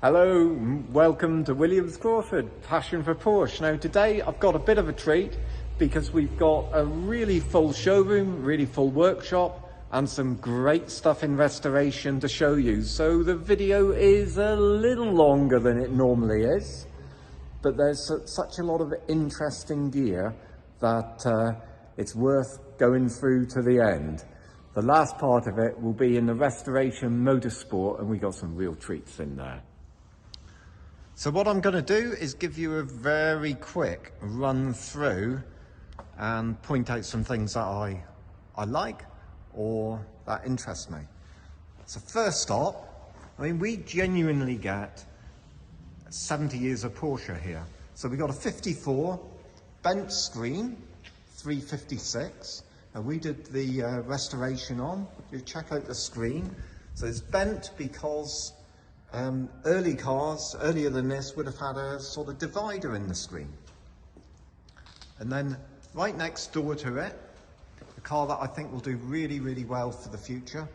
Hello, welcome to Williams Crawford, Passion for Porsche. Now today I've got a bit of a treat because we've got a really full showroom, really full workshop and some great stuff in restoration to show you. So the video is a little longer than it normally is, but there's such a lot of interesting gear that it's worth going through to the end. The last part of it will be in the restoration motorsport, and we got some real treats in there. So what I'm going to do is give you a very quick run through and point out some things that I like or that interest me. So first stop, we genuinely get 70 years of Porsche here. So we got a 54 bent screen, 356. And we did the restoration on. You check out the screen. So it's bent because early cars, earlier than this, would have had a sort of divider in the screen. And then right next door to it, a car that I think will do really, really well for the future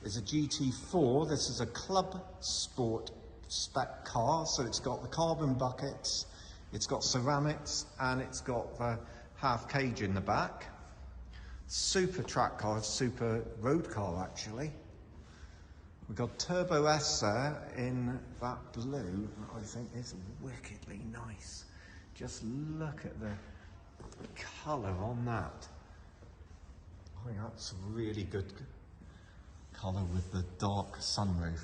is a GT4. This is a club sport spec car. So it's got the carbon buckets, it's got ceramics, and it's got the half cage in the back. Super track car, super road car actually. We've got Turbo S there in that blue, I think is wickedly nice. Just look at the colour on that. I think that's a really good colour with the dark sunroof.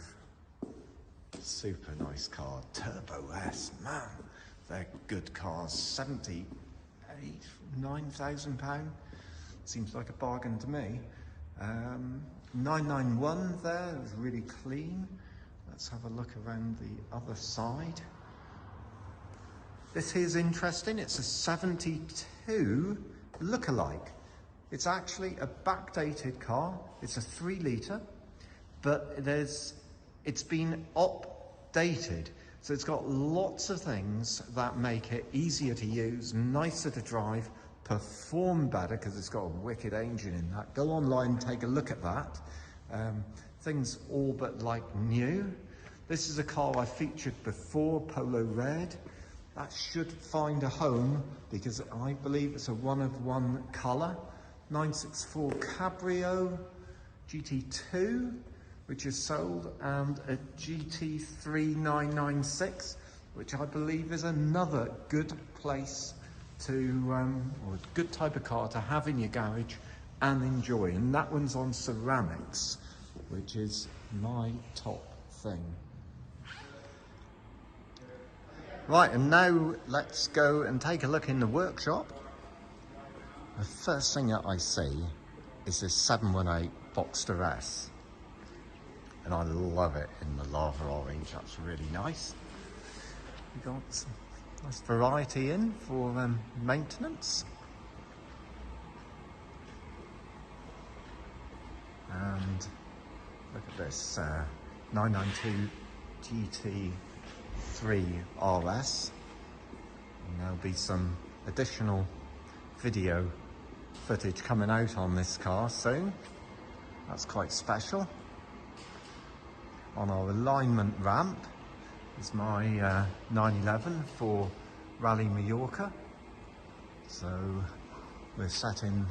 Super nice car. Turbo S, man, they're good cars. 78, £9,000. Seems like a bargain to me. 991 there is really clean. Let's have a look around the other side. This here's interesting. It's a 72 lookalike. It's actually a backdated car. It's a 3 litre, but it's been updated. So it's got lots of things that make it easier to use, nicer to drive, perform better because it's got a wicked engine in that. Go online, take a look at that. Things all but like new. This is a car I featured before, Polo Red. That should find a home because I believe it's a one-of-one colour. 964 Cabrio GT2, which is sold, and a GT3 996, which I believe is another good place to, or a good type of car to have in your garage and enjoy. And that one's on ceramics, which is my top thing. Right, and now let's go and take a look in the workshop. The first thing that I see is this 718 Boxster S. And I love it in the lava orange, that's really nice. We got some nice variety in for maintenance. And look at this 992 GT3 RS. And there'll be some additional video footage coming out on this car soon. That's quite special. On our alignment ramp is my 911 for Rally Mallorca. So we're set in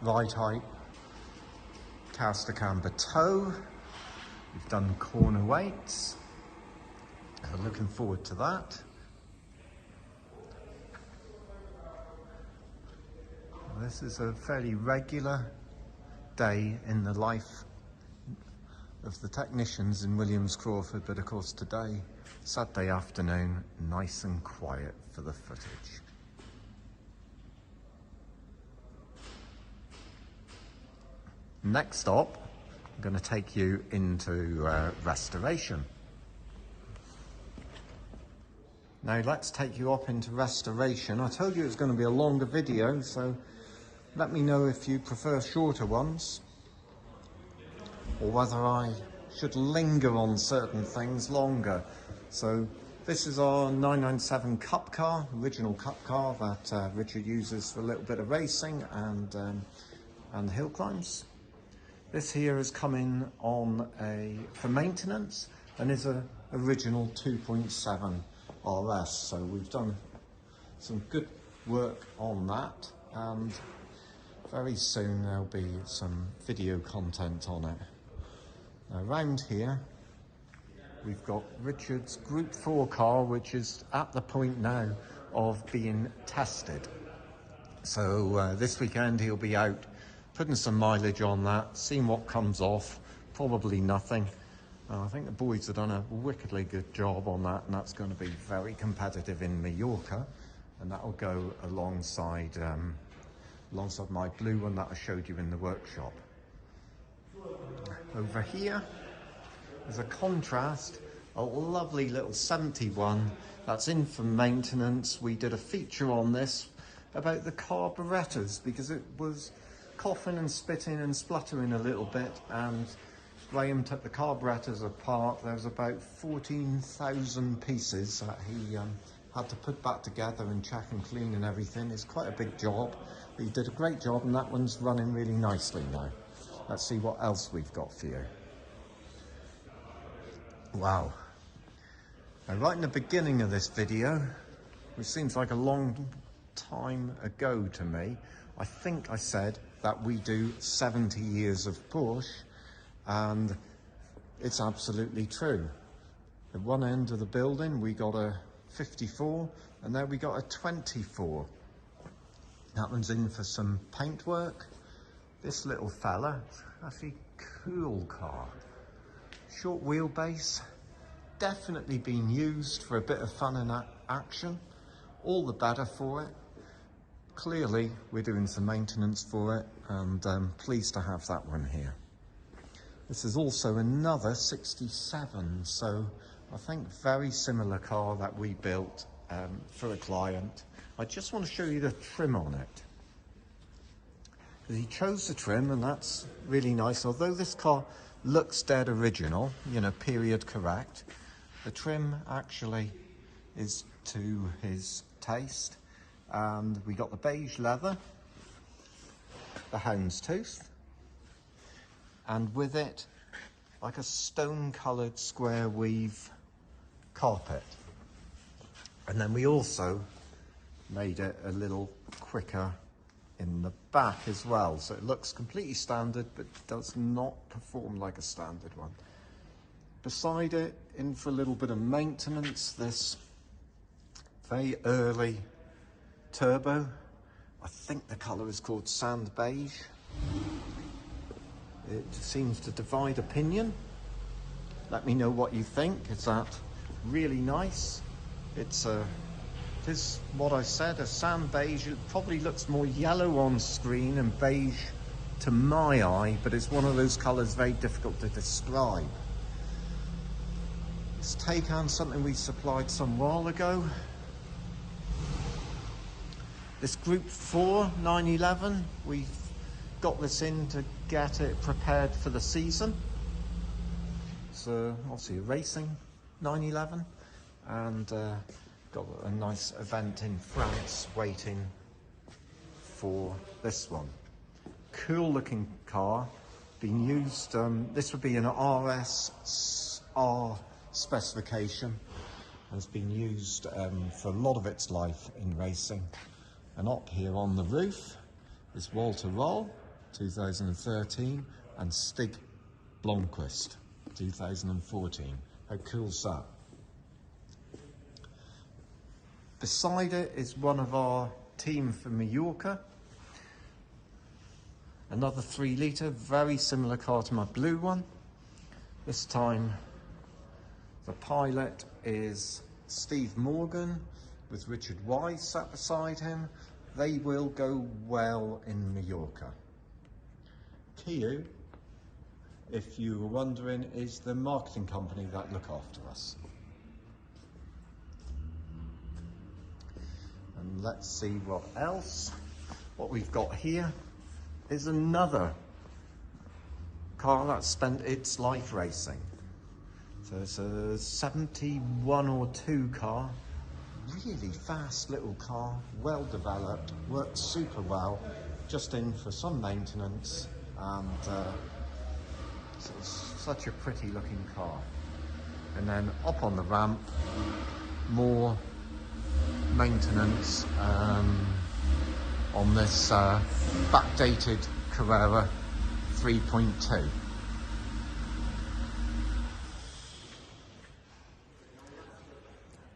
right height, caster camber toe. We've done corner weights. So looking forward to that. This is a fairly regular day in the life of the technicians in Williams Crawford, but of course today, Saturday afternoon, nice and quiet for the footage. Next stop, I'm going to take you into restoration. Now let's take you up into restoration. I told you it was going to be a longer video, so let me know if you prefer shorter ones, or whether I should linger on certain things longer. So this is our 997 Cup car, original Cup car that Richard uses for a little bit of racing and hill climbs. This here has come in on for maintenance, and is a original 2.7 RS. So we've done some good work on that, and very soon there'll be some video content on it. Now, around here we've got Richard's Group 4 car, which is at the point now of being tested. So this weekend he'll be out putting some mileage on that, seeing what comes off. Probably nothing. I think the boys have done a wickedly good job on that, and that's going to be very competitive in Mallorca, and that'll go alongside alongside my blue one that I showed you in the workshop. Over here, as a contrast, a lovely little 71 that's in for maintenance. We did a feature on this about the carburetors because it was coughing and spitting and spluttering a little bit, and Graham took the carburetors apart. There was about 14,000 pieces that he had to put back together and check and clean and everything. It's quite a big job, but he did a great job, and that one's running really nicely now. Let's see what else we've got for you. Wow. Now, right in the beginning of this video, which seems like a long time ago to me, I think I said that we do 70 years of Porsche, and it's absolutely true. At one end of the building we got a 54, and there we got a 24. That one's in for some paintwork. This little fella, actually cool car. Short wheelbase, definitely been used for a bit of fun and action. All the better for it. Clearly we're doing some maintenance for it, and pleased to have that one here. This is also another 67, so I think very similar car that we built for a client. I just want to show you the trim on it. He chose the trim, and that's really nice. Although this car looks dead original, you know, period correct, the trim actually is to his taste. And we got the beige leather, the houndstooth, and with it like a stone coloured square weave carpet. And then we also made it a little quicker in the back as well, so it looks completely standard but does not perform like a standard one. Beside it, in for a little bit of maintenance, this very early turbo. I think the colour is called sand beige. It seems to divide opinion. Let me know what you think. Is that really nice? It is what I said, a sand beige. It probably looks more yellow on screen and beige to my eye, but it's one of those colours very difficult to describe. Let's take on something we supplied some while ago. This Group 4 911, we've got this in to get it prepared for the season. So obviously a racing 911, and got a nice event in France waiting for this one. Cool looking car, been used, this would be an RSR specification, has been used for a lot of its life in racing. And up here on the roof is Walter Roll, 2013, and Stig Blomqvist, 2014. How cool's that? Beside it is one of our team for Mallorca. Another 3 litre, very similar car to my blue one. This time the pilot is Steve Morgan with Richard Wise sat beside him. They will go well in Mallorca. Kiu, if you were wondering, is the marketing company that look after us. And let's see what else. What we've got here is another car that spent its life racing. So it's a 71 or 2 car. Really fast little car, well developed, works super well, just in for some maintenance, and it's such a pretty looking car. and then up on the ramp, more maintenance on this backdated Carrera 3.2.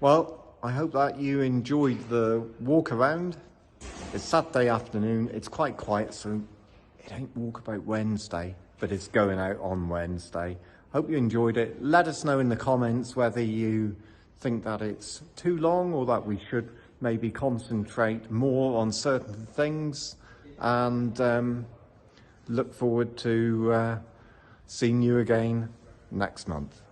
Well, I hope that you enjoyed the walk around. It's Saturday afternoon, it's quite quiet, so it ain't Walkabout Wednesday, but it's going out on Wednesday. Hope you enjoyed it. Let us know in the comments whether you think that it's too long or that we should maybe concentrate more on certain things, and look forward to seeing you again next month.